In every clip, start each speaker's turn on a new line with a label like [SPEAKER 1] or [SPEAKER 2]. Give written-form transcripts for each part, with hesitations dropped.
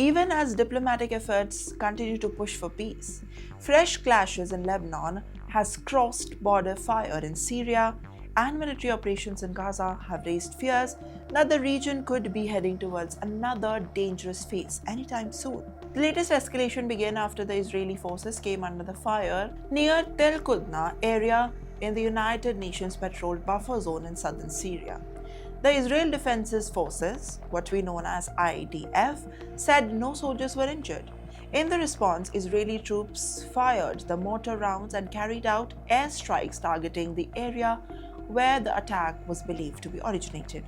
[SPEAKER 1] Even as diplomatic efforts continue to push for peace, fresh clashes in Lebanon has crossed border fire in Syria, and military operations in Gaza have raised fears that the region could be heading towards another dangerous phase anytime soon. The latest escalation began after the Israeli forces came under the fire near Tel Qudna area in the United Nations patrolled buffer zone in southern Syria. The Israel Defense Forces, what we know as IDF, said no soldiers were injured. In the response, Israeli troops fired the mortar rounds and carried out airstrikes targeting the area where the attack was believed to be originated.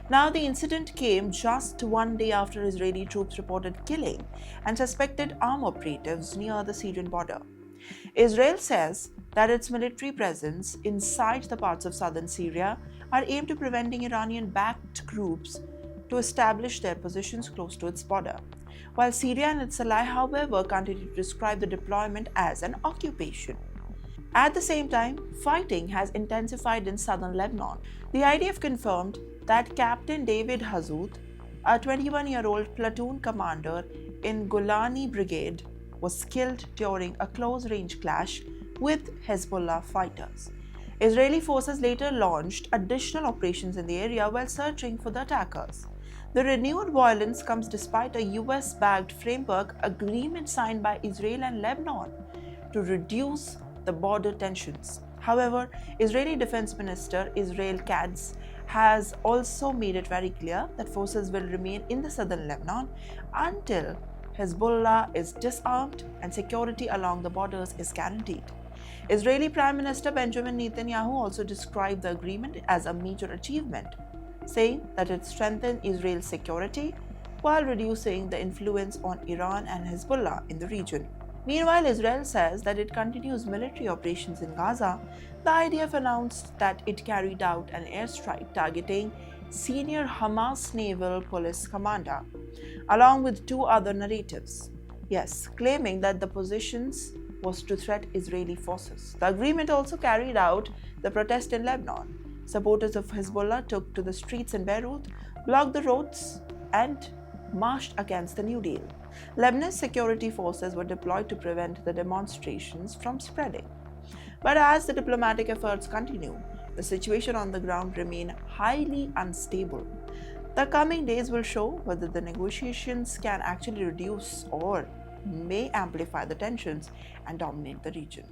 [SPEAKER 1] Now, the incident came just one day after Israeli troops reported killing and suspected armed operatives near the Syrian border. Israel says that its military presence inside the parts of southern Syria are aimed to preventing Iranian-backed groups to establish their positions close to its border, while Syria and its ally, however, continue to describe the deployment as an occupation. At the same time, fighting has intensified in southern Lebanon. The IDF confirmed that Captain David Hazout, a 21-year-old platoon commander in Golani Brigade, was killed during a close-range clash with Hezbollah fighters. Israeli forces later launched additional operations in the area while searching for the attackers. The renewed violence comes despite a US-backed framework agreement signed by Israel and Lebanon to reduce the border tensions. However, Israeli Defense Minister Israel Katz has also made it very clear that forces will remain in the southern Lebanon until Hezbollah is disarmed and security along the borders is guaranteed. Israeli Prime Minister Benjamin Netanyahu also described the agreement as a major achievement, saying that it strengthened Israel's security while reducing the influence on Iran and Hezbollah in the region. Meanwhile, Israel says that it continues military operations in Gaza. The IDF announced that it carried out an airstrike targeting senior Hamas naval police commander, along with two other narratives. Yes, claiming that the positions was to threat Israeli forces. The agreement also carried out the protest in Lebanon. Supporters of Hezbollah took to the streets in Beirut, blocked the roads, and marched against the New Deal. Lebanese security forces were deployed to prevent the demonstrations from spreading. But as the diplomatic efforts continue, the situation on the ground remains highly unstable. The coming days will show whether the negotiations can actually reduce or may amplify the tensions and dominate the region.